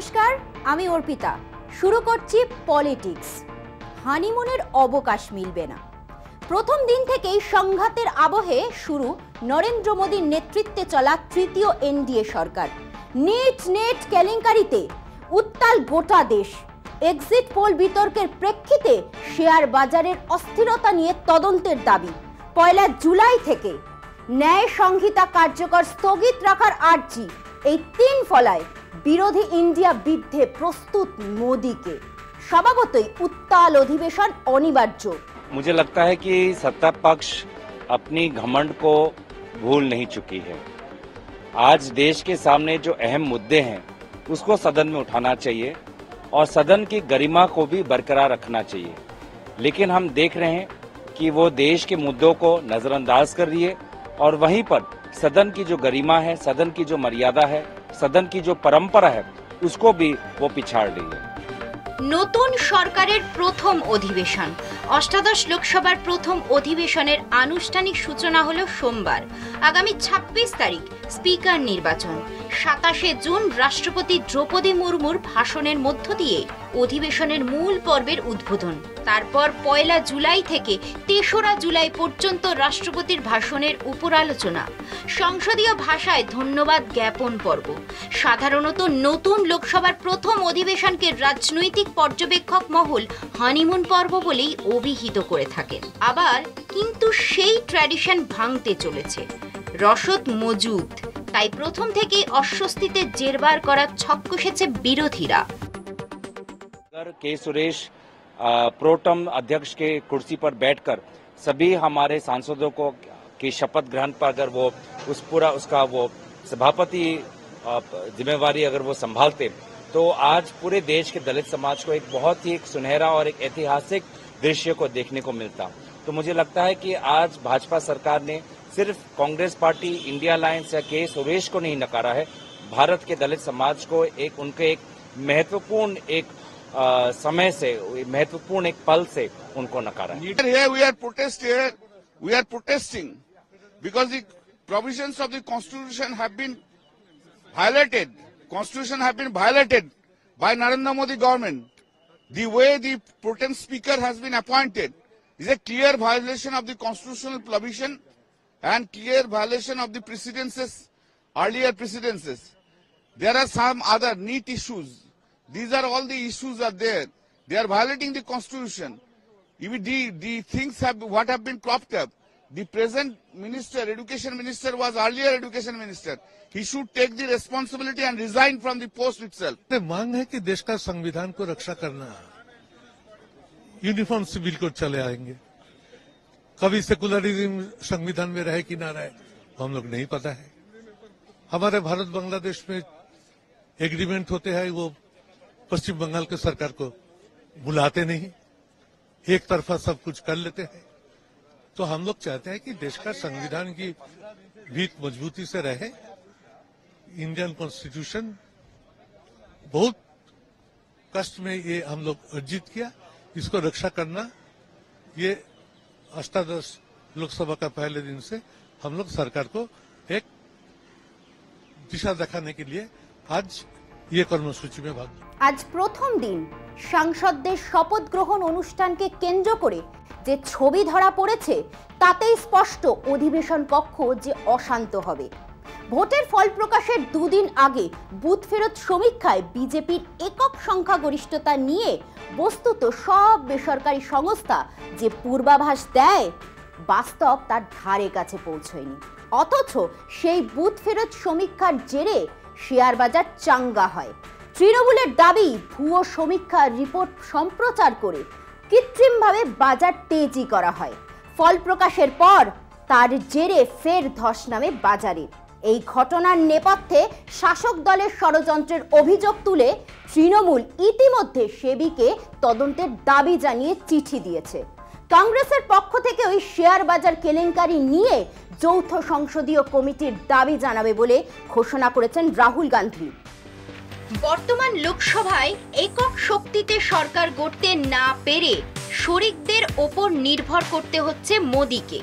নমস্কার, আমি অর্পিতা। শুরু করছি পলিটিক্স। হানিমুনের অবকাশ মিলবে না। প্রথম দিন থেকেই সংঘাতের আবহে শুরু নরেন্দ্র মোদীর নেতৃত্বে চলা তৃতীয় এনডিএ সরকার। নেট কেলেঙ্কারিতে উত্তাল গোটা দেশ। এক্সিট পোল বিতর্কের প্রেক্ষিতে শেয়ার বাজারের অস্থিরতা নিয়ে তদন্তের দাবি। 1 জুলাই থেকে ন্যায় সংহিতা কার্যকর স্থগিত রাখার আর্জি। এই 3 ফলায় বিরোধী ইন্ডিয়া বিরুদ্ধে প্রস্তুত মোদীকে। স্বভাবতই উত্তাল অধিবেশন অনিবার্য। मुझे लगता है कि सत्ता पक्ष अपनी घमंड को भूल नहीं चुकी है। आज देश के सामने जो अहम मुद्दे हैं उसको सदन में उठाना चाहिए और सदन की गरिमा को भी बरकरार रखना चाहिए, लेकिन हम देख रहे हैं कि वो देश के मुद्दों को नजरअंदाज कर रही है और वहीं पर सदन की जो गरिमा है, सदन की जो मर्यादा है, सदन की जो परंपरा है उसको भी वो पिछाड़ रही है। নতুন সরকারের প্রথম অধিবেশন। অষ্টাদশ লোকসভার প্রথম অধিবেশনের আনুষ্ঠানিক সূচনা হলো সোমবার। আগামী 26 তারিখ স্পিকার নির্বাচন। 27শে জুন রাষ্ট্রপতি দ্রৌপদী মুর্মুর ভাষণের মধ্য দিয়ে অধিবেশনের মূল পর্বের উদ্বোধন। তারপর 1 জুলাই থেকে 3রা জুলাই পর্যন্ত রাষ্ট্রপতির ভাষণের উপর আলোচনা। সংসদীয় ভাষায় ধন্যবাদ জ্ঞাপন পর্ব। সাধারণত নতুন লোকসভার প্রথম অধিবেশনকে রাজনৈতিক পর্যবেক্ষক মহল হানিমুন পর্ব বলেই অভিহিত করে থাকেন। আবার কিন্তু সেই ট্র্যাডিশন ভাঙতে চলেছে। রসদ মজুদ, তাই প্রথম থেকেই অস্বস্তিতে জেরবার করার ছক কষেছে বিরোধীরা। के सुरेश प्रोटम अध्यक्ष के कुर्सी पर बैठकर सभी हमारे सांसदों को की शपथ ग्रहण पर अगर वो उसका वो सभापति जिम्मेवारी अगर वो संभालते तो आज पूरे देश के दलित समाज को एक बहुत ही सुनहरा और एक ऐतिहासिक दृश्य को देखने को मिलता। तो मुझे लगता है कि आज भाजपा सरकार ने सिर्फ कांग्रेस पार्टी, इंडिया अलायंस या के सुरेश को नहीं नकारा है, भारत के दलित समाज को उनके एक महत्वपूर्ण एक समय से, महत्वपूर्ण एक पल से उनको नकारा है। Here we are protesting because the provisions of the constitution have been violated. Constitution have been violated by Narendra Modi government. The way the pro tem speaker has been appointed is a clear violation of the constitutional provision and clear violation of the earlier precedences. There are some other neat issues. These are all the issues are there. They are violating the constitution. Even the things what have been cropped up. The present minister, education minister, was earlier education minister. He should take the responsibility and resign from the post itself. मांग है कि देश का संविधान को रक्षा करना। Uniform civil code चले आएंगे। कभी सेकुलरिज्म संविधान में रहे कि ना रहे हम लोग नहीं पता है। हमारे भारत बांग्लादेश में एग्रीमेंट होते हैं, वो पश्चिम बंगाल के सरकार को बुलाते नहीं, एक तरफा सब कुछ कर लेते हैं। तो हम लोग चाहते हैं कि देश का संविधान की भीत मजबूती से रहे। इंडियन कॉन्स्टिट्यूशन बहुत कष्ट में ये हम लोग अर्जित किया, इसको रक्षा करना ये अष्टादश लोकसभा का पहले दिन से हम लोग सरकार को एक दिशा दिखाने के लिए आज ये কর্মসূচি में भाग। আজ প্রথম দিন সাংসদদের শপথ গ্রহণ অনুষ্ঠানকে কেন্দ্র করে যে ছবি ধরা পড়েছে তাতেই স্পষ্ট অধিবেশন কক্ষ যে অশান্ত হবে। ভোটের ফল প্রকাশের 2 দিন আগে বুথ ফেরত সমীক্ষায় বিজেপির একক সংখ্যাগরিষ্ঠতা নিয়ে বস্তুত সব বেসরকারি সংস্থা যে পূর্বাভাস দেয়, বাস্তব তার ধারে কাছে পৌঁছয়নি। অথচ সেই বুথ ফেরত সমীক্ষার জেরে শেয়ার বাজার চাঙ্গা হয়। তৃণমূলের দাবি ভুয়ো সমীক্ষার রিপোর্ট সম্প্রচার করে কৃত্রিমভাবে বাজার তেজি করা হয়। ফল প্রকাশের পর তার জেরে ফের ধস নামে বাজারে। এই ঘটনার নেপথ্যে শাসক দলের ষড়যন্ত্রের অভিযোগ তুলে তৃণমূল ইতিমধ্যে সেবিকে তদন্তের দাবি জানিয়ে চিঠি দিয়েছে। কংগ্রেসের পক্ষ থেকে ওই শেয়ার বাজার কেলেঙ্কারি নিয়ে যৌথ সংসদীয় কমিটির দাবি জানাবে বলে ঘোষণা করেছেন রাহুল গান্ধী। বর্তমান লোকসভায় একক শক্তিতে সরকার গড়তে না পেরে শরিকদের ওপর নির্ভর করতে হচ্ছে মোদীকে।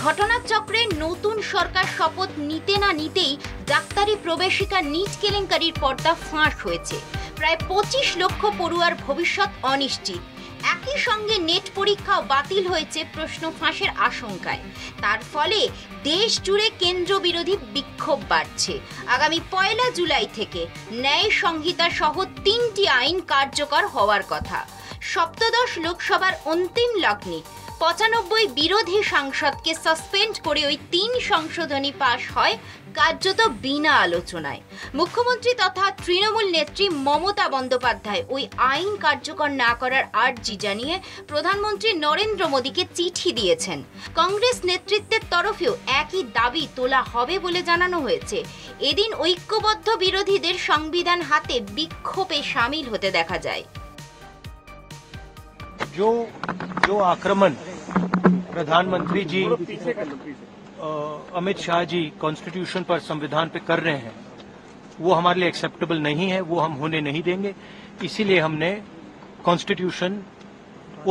ঘটনাচক্রে নতুন সরকার শপথ নিতে না নিতেই ডাক্তারি প্রবেশিকা নিট কেলেঙ্কারির পর্দা ফাঁস হয়েছে। প্রায় 25 লক্ষ পড়ুয়ার ভবিষ্যৎ অনিশ্চিত। একই সঙ্গে নেট পরীক্ষাও বাতিল হয়েছে প্রশ্ন ফাঁসের আশঙ্কায়। তার ফলে দেশ জুড়ে কেন্দ্র বিরোধী বিক্ষোভ বাড়ছে। আগামী 1 জুলাই থেকে ন্যায় সংহিতা সহ 3টি আইন কার্যকর হওয়ার কথা। সপ্তদশ লোকসভার অন্তিম লগ্নে 95 বিরোধী সাংসদকে সাসপেন্ড করে ওই 3 সংশোধনী পাশ হয় কার্যত বিনা আলোচনায়। মুখ্যমন্ত্রী তথা তৃণমূল নেত্রী মমতা বন্দ্যোপাধ্যায় ওই আইন কার্যকর না করার আর্জি জানিয়ে প্রধানমন্ত্রী নরেন্দ্র মোদীকে চিঠি দিয়েছেন। কংগ্রেস নেতৃত্বের তরফেও একই দাবি তোলা হবে বলে জানানো হয়েছে। এদিন ঐক্যবদ্ধ বিরোধীদের সংবিধান হাতে বিক্ষোভে শামিল হতে দেখা যায়। जो आक्रमण प्रधानमंत्री जी अमित शाह जी कॉन्स्टिट्यूशन पर, संविधान पे कर रहे हैं, वो हमारे लिए एक्सेप्टेबल नहीं है, वो हम होने नहीं देंगे। इसीलिए हमने कॉन्स्टिट्यूशन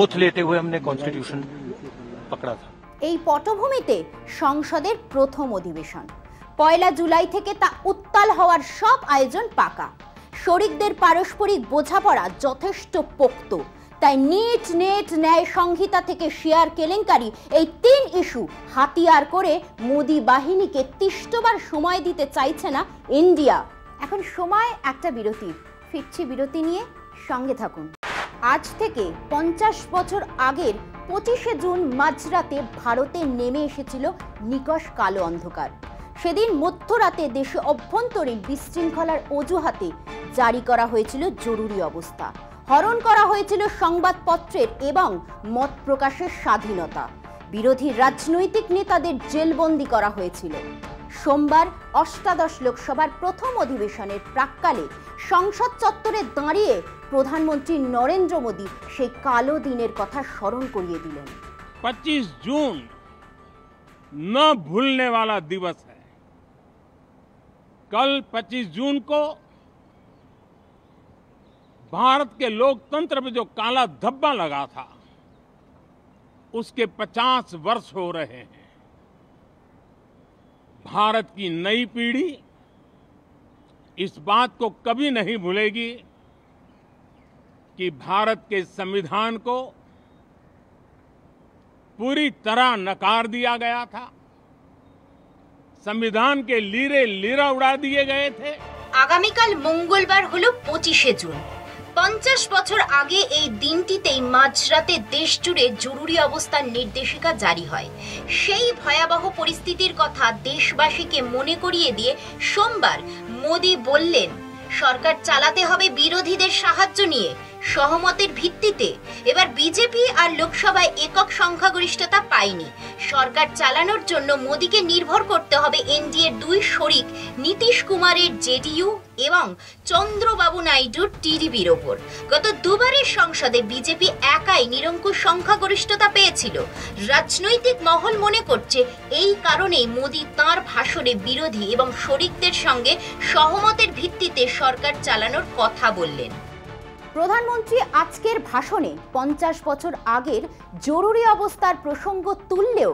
ओथ लेते हुए हमने कॉन्स्टिट्यूशन पकड़ा था। এই পটভূমিতে সংসদের প্রথম অধিবেশন 1 জুলাই থেকে তা উত্তাল হওয়ার সব আয়োজন পাকা। শরিকদের পারস্পরিক বোঝাপড়া যথেষ্ট পোক্ত। তাই নিট নেট ন্যায় সংহিতা থেকে শেয়ার কেলেঙ্কারি এই 3 ইস্যু হাতিয়ার করে মোদি বাহিনীকে তিষ্টবার সময় দিতে চাইছে না ইন্ডিয়া। এখন সময় একটা বিরতির। ফিরছি বিরতি নিয়ে, সঙ্গে থাকুন। আজ থেকে 50 বছর আগের 25শে জুন মাঝরাতে ভারতে নেমে এসেছিল নিকষ কালো অন্ধকার। সেদিন মধ্যরাতে দেশে অভ্যন্তরীণ বিশৃঙ্খলার অজুহাতে জারি করা হয়েছিল জরুরি অবস্থা। হরণ করা হয়েছিল সংবাদপত্রের এবং মত প্রকাশের স্বাধীনতা। বিরোধী রাজনৈতিক নেতাদের জেলবন্দি করা হয়েছিল। সোমবার অষ্টাদশ লোকসভার প্রথম অধিবেশনের প্রাক্কালে সংসদ চত্বরে দাঁড়িয়ে প্রধানমন্ত্রী নরেন্দ্র মোদী সেই কালো দিনের কথা স্মরণ করিয়ে দিলেন। 25 जून न भूलने वाला दिवस है। कल 25 जून को भारत के लोकतंत्र में जो काला धब्बा लगा था, उसके 50 वर्ष हो रहे हैं। भारत की नई पीढ़ी इस बात को कभी नहीं भूलेगी कि भारत के संविधान को पूरी तरह नकार दिया गया था। संविधान के लीरे लीरा उड़ा दिए गए थे। আগামীকাল মঙ্গলবার হলো 25শে জুন। 50 বছর আগে এই দিনটিতেই মাঝরাতে দেশ জুড়ে জরুরি অবস্থার নির্দেশিকা জারি হয়। সেই ভয়াবহ পরিস্থিতির কথা দেশবাসীকে মনে করিয়ে দিয়ে সোমবার মোদি বললেন, সরকার চালাতে হবে বিরোধীদের সাহায্য নিয়ে, সহমতের ভিত্তিতে। এবার বিজেপি আর লোকসভায় একক সংখ্যাগরিষ্ঠতা পায়নি। সরকার চালানোর জন্য মোদিকে নির্ভর করতে হবে এনডিএর 2 শরিক নীতিশ কুমারের জেডিইউ এবং চন্দ্রবাবু নাইডুর টিডিপির ওপর। গত দুবারের সংসদে বিজেপি একাই নিরঙ্কুশ সংখ্যাগরিষ্ঠতা পেয়েছিল। রাজনৈতিক মহল মনে করছে এই কারণেই মোদি তাঁর ভাষণে বিরোধী এবং শরিকদের সঙ্গে সহমতের ভিত্তিতে সরকার চালানোর কথা বললেন। প্রধানমন্ত্রী আজকের ভাষণে 50 বছর আগের জরুরি অবস্থার প্রসঙ্গ তুললেও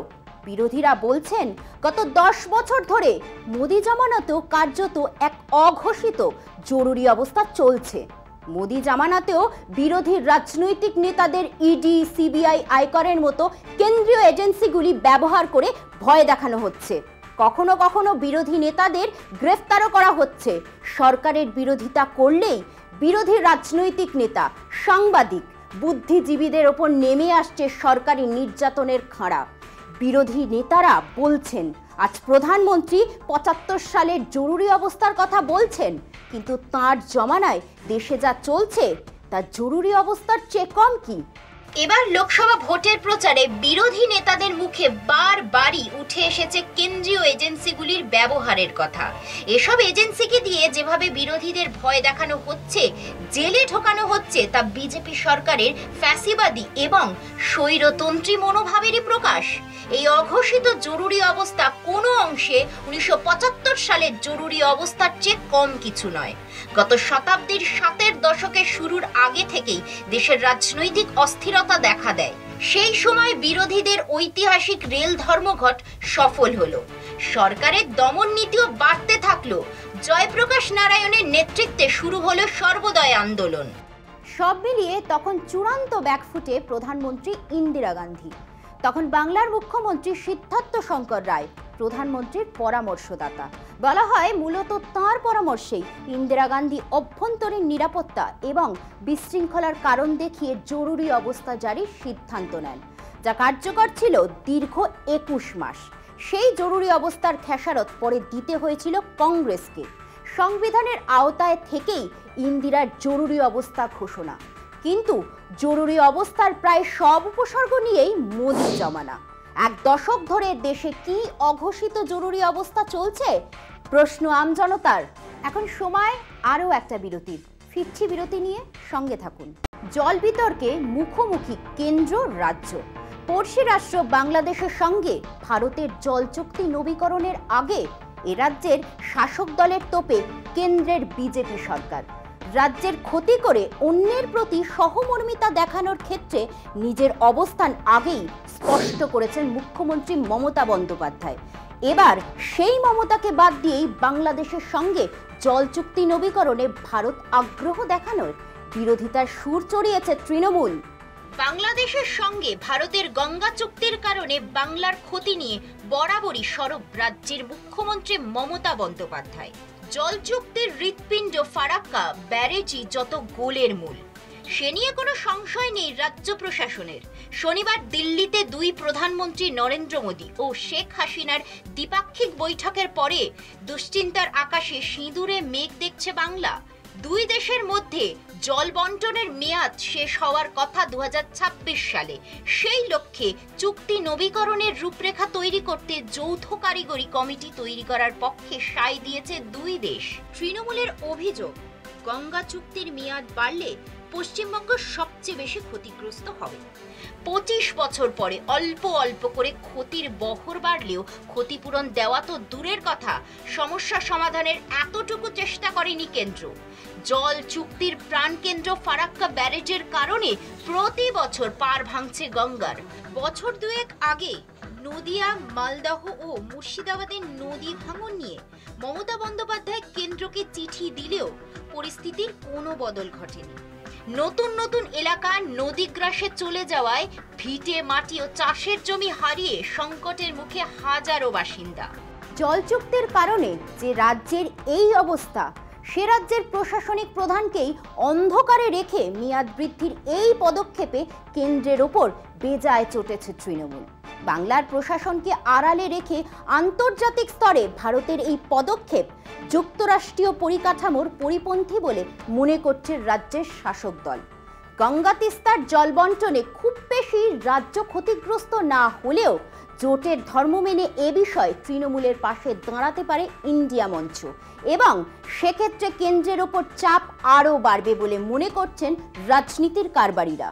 বিরোধীরা বলছেন গত 10 বছর ধরে মোদি জামানাতেও কার্যত এক অঘোষিত জরুরি অবস্থা চলছে। মোদি জামানাতেও বিরোধী রাজনৈতিক নেতাদের ইডি, সিবিআই, আয়করের মতো কেন্দ্রীয় এজেন্সিগুলি ব্যবহার করে ভয় দেখানো হচ্ছে। কখনো কখনো বিরোধী নেতাদের গ্রেফতারও করা হচ্ছে। সরকারের বিরোধিতা করলেই বিরোধী রাজনৈতিক নেতা, সাংবাদিক, বুদ্ধিজীবীদের ওপর নেমে আসছে সরকারি নির্যাতনের খাঁড়া। বিরোধী নেতারা বলছেন আজ প্রধানমন্ত্রী 75 সালের জরুরি অবস্থার কথা বলছেন, কিন্তু তাঁর জমানায় দেশে যা চলছে তা জরুরি অবস্থার চেয়ে কম কি? এবার লোকসভা ভোটের প্রচারে বিরোধী নেতাদের মুখে বারবারই উঠে এসেছে কেন্দ্রীয় এজেন্সিগুলির ব্যবহারের কথা। এসব এজেন্সিকে দিয়ে যেভাবে বিরোধীদের ভয় দেখানো হচ্ছে, জেলে ঢোকানো হচ্ছে, তা বিজেপি সরকারের ফ্যাসিবাদী এবং স্বৈরতন্ত্রী মনোভাবেরই প্রকাশ। এই অঘোষিত জরুরি অবস্থা কোনো অংশে 1975 সালের জরুরি অবস্থার চেয়ে কম কিছু নয়। গত শতাব্দীর 70-এর দশকের শুরুর আগে থেকেই দেশের রাজনৈতিক অস্থিরতা দেখা দেয়। সেই সময় বিরোধীদের ঐতিহাসিক রেল ধর্মঘট সফল হলো। সরকারের দমন নীতিও বাড়তে থাকলো। জয়প্রকাশ নারায়ণের নেতৃত্বে শুরু হলো সর্বোদয় আন্দোলন। সব মিলিয়ে তখন চূড়ান্ত ব্যাকফুটে প্রধানমন্ত্রী ইন্দিরা গান্ধী। তখন বাংলার মুখ্যমন্ত্রী সিদ্ধার্থ শঙ্কর রায় প্রধানমন্ত্রীর পরামর্শদাতা। বলা হয় মূলত তাঁর পরামর্শেই ইন্দিরা গান্ধী অভ্যন্তরীণ নিরাপত্তা এবং বিশৃঙ্খলার কারণ দেখিয়ে জরুরি অবস্থা জারির সিদ্ধান্ত নেন, যা কার্যকর ছিল দীর্ঘ 21 মাস। সেই জরুরি অবস্থার খেসারত পরে দিতে হয়েছিল কংগ্রেসকে। সংবিধানের আওতায় থেকেই ইন্দিরার জরুরি অবস্থা ঘোষণা, কিন্তু জরুরি অবস্থার প্রায় সব উপসর্গ নিয়েই মোদির জমানা। এক দশক ধরে দেশে কি অঘোষিত জরুরি অবস্থা চলছে, প্রশ্ন আমজনতার। এখন সময় আরও একটা বিরতির। ফিরছি বিরতি নিয়ে, সঙ্গে থাকুন। জল বিতর্কে মুখোমুখি কেন্দ্র রাজ্য। পড়শি রাষ্ট্র বাংলাদেশের সঙ্গে ভারতের জল চুক্তি নবীকরণের আগে এ রাজ্যের শাসক দলের তোপে কেন্দ্রের বিজেপি সরকার। রাজ্যের ক্ষতি করে অন্যের প্রতি সহমর্মিতা দেখানোর ক্ষেত্রে নিজের অবস্থান আগেই স্পষ্ট করেছেন মুখ্যমন্ত্রী মমতা বন্দ্যোপাধ্যায়। এবার সেই মমতাকে বাদ দিয়েই বাংলাদেশের সঙ্গে জল চুক্তি নবীকরণে ভারত আগ্রহ দেখানোর বিরোধিতার সুর চড়িয়েছে তৃণমূল। বাংলাদেশের সঙ্গে ভারতের গঙ্গা চুক্তির কারণে বাংলার ক্ষতি নিয়ে বরাবরই সরব রাজ্যের মুখ্যমন্ত্রী মমতা বন্দ্যোপাধ্যায়। জল চুক্তির হৃৎপিণ্ড ফারাক্কা ব্যারেজই যত গোলের মূল, সে নিয়ে কোনো সংশয় নেই রাজ্য প্রশাসনের। শনিবার দিল্লিতে দুই প্রধানমন্ত্রী নরেন্দ্র মোদী ও শেখ হাসিনার দ্বিপাক্ষিক বৈঠকের পরে দুশ্চিন্তার আকাশে সিঁদুরে মেঘ দেখছে বাংলা। দুই দেশের মধ্যে জল বন্টনের মেয়াদ শেষ হওয়ার কথা 2026 সালে। সেই লক্ষ্যে চুক্তি নবীকরণের রূপরেখা তৈরি করতে যৌথ কারিগরি কমিটি তৈরি করার পক্ষে সায় দিয়েছে দুই দেশ। তৃণমূলের অভিযোগ, গঙ্গা চুক্তির মেয়াদ বাড়লে পশ্চিমবঙ্গ সবচেয়ে বেশি ক্ষতিগ্রস্ত হবে। 25 বছর পরে অল্প অল্প করে ক্ষতির বহর বাড়লেও ক্ষতিপূরণ দেওয়া তো দূরের কথা, সমস্যা সমাধানের এতটুকু চেষ্টা করেনি কেন্দ্র। জল চুক্তির প্রাণকেন্দ্র ফারাক্কা ব্যারেজের কারণে প্রতি বছর পার ভাঙছে গঙ্গার। বছর দুয়েক আগে নদিয়া, মালদহ ও মুর্শিদাবাদের নদী ভাঙন নিয়ে মমতা বন্দ্যোপাধ্যায় কেন্দ্রকে চিঠি দিলেও পরিস্থিতির কোনো বদল ঘটেনি। নতুন নতুন এলাকা নদীগ্রাসে চলে যাওয়ায় ভিটে মাটি ও চাষের জমি হারিয়ে সংকটের মুখে হাজারো বাসিন্দা। জল চুক্তির কারণে যে রাজ্যের এই অবস্থা, সে রাজ্যের প্রশাসনিক প্রধানকেই অন্ধকারে রেখে মেয়াদ বৃদ্ধির এই পদক্ষেপে কেন্দ্রের ওপর বেজায় চটেছে তৃণমূল। বাংলার প্রশাসনকে আড়ালে রেখে আন্তর্জাতিক স্তরে ভারতের এই পদক্ষেপ যুক্তরাষ্ট্রীয় পরিকাঠামোর পরিপন্থী বলে মনে করছে রাজ্যের শাসক দল। গঙ্গা তিস্তার জল বন্টনে খুব বেশি রাজ্য ক্ষতিগ্রস্ত না হলেও জোটের ধর্ম মেনে এ বিষয়ে তৃণমূলের পাশে দাঁড়াতে পারে ইন্ডিয়া মঞ্চ, এবং সেক্ষেত্রে কেন্দ্রের ওপর চাপ আরও বাড়বে বলে মনে করছেন রাজনীতির কারবারিরা।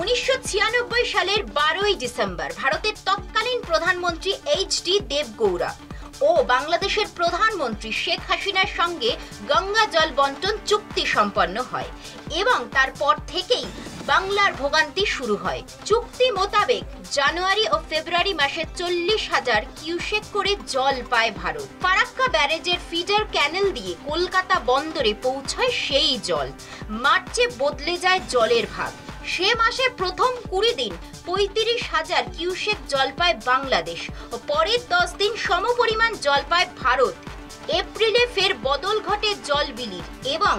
1996 সালের 12ই ডিসেম্বর ভারতের তৎকালীন প্রধানমন্ত্রী এইচ.ডি. দেবগৌড়া ও বাংলাদেশের প্রধানমন্ত্রী শেখ হাসিনার সঙ্গে গঙ্গা জল বন্টন চুক্তি সম্পন্ন হয় এবং তারপর থেকেই বাংলার ভোগান্তি শুরু হয়। চুক্তি মোতাবেক জানুয়ারি ও ফেব্রুয়ারি মাসে 40,000 কিউসেক করে জল পায় ভারত। ফারাক্কা ব্যারেজের ফিডার ক্যানেল দিয়ে কলকাতা বন্দরে পৌঁছায় সেই জল। মার্চে বদলে যায় জলের ভাগ। সে মাসে প্রথম 20 দিন 35,000 কিউসেক জল পায় বাংলাদেশ ও পরের 10 দিন সমপরিমাণ জল পায় ভারত। এপ্রিলে ফের বদল ঘটে জল বিলির এবং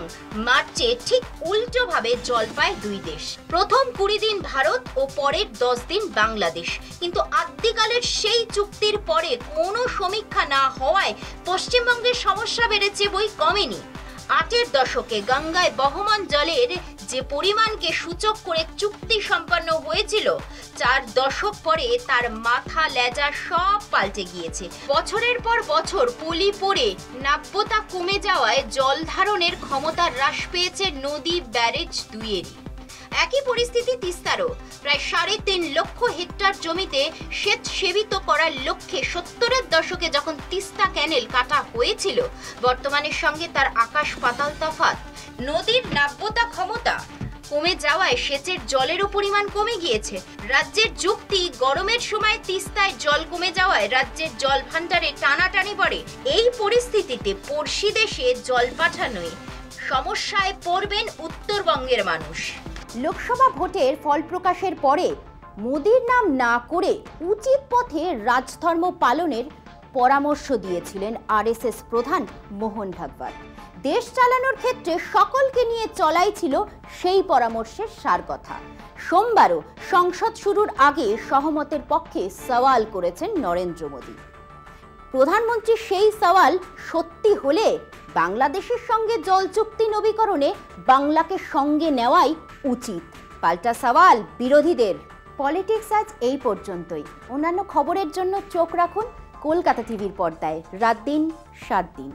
মার্চে ঠিক উল্টোভাবে জল পায় দুই দেশ। প্রথম 20 দিন ভারত ও পরের 10 দিন বাংলাদেশ। কিন্তু আদ্যিকালের সেই চুক্তির পরে কোনো সমীক্ষা না হওয়ায় পশ্চিমবঙ্গের সমস্যা বেড়েছে বই কমেনি। 8এর দশকে গঙ্গায় বহমান জলের যে পরিমাণকে সূচক করে চুক্তি সম্পন্ন হয়েছিল, 4 দশক পরে তার মাথা লেজা সব পাল্টে গিয়েছে। বছরের পর বছর পলি পড়ে নাব্যতা কমে যাওয়ায় জল ধারণের ক্ষমতা হ্রাস পেয়েছে নদী ব্যারেজ দুইয়েরই। একই পরিস্থিতি তিস্তারও। প্রায় 3.5 লক্ষ হেক্টর জমিতে সেচ সেবিত করার লক্ষ্যে 70-এর দশকে যখন তিস্তা ক্যানেল কাটা হয়েছিল, বর্তমানের সঙ্গে তার আকাশ পাতাল তফাৎ। নদীর নাব্যতা ক্ষমতা কমে যাওয়ায় সেচের জলেরও পরিমাণ কমে গিয়েছে। রাজ্যের যুক্তি, গরমের সময় তিস্তায় জল কমে যাওয়ায় রাজ্যের জল ভাণ্ডারে টানাটানি পড়ে। এই পরিস্থিতিতে পড়শি দেশে জল পাঠানোয় সমস্যায় পড়বেন উত্তরবঙ্গের মানুষ। লোকসভা ভোটের ফল প্রকাশের পরে মোদির নাম না করে উচিত পথে রাজধর্ম পালনের পরামর্শ দিয়েছিলেন আরএসএস প্রধান মোহন ভাগবত। দেশ চালানোর ক্ষেত্রে সকলকে নিয়ে চলাই ছিল সেই পরামর্শের সার কথা। সোমবারও সংসদ শুরুর আগে সহমতের পক্ষে সওয়াল করেছেন নরেন্দ্র মোদী। প্রধানমন্ত্রীর সেই সওয়াল সত্যি হলে বাংলাদেশের সঙ্গে জল চুক্তি নবীকরণে বাংলাকে সঙ্গে নেওয়াই উচিত। পাল্টা সওয়াল বিরোধীদের। পলিটিক্স আজ এই পর্যন্তই। অন্যান্য খবরের জন্য চোখ রাখুন কলকাতা টিভির পর্দায়। রাত দিন 7 দিন।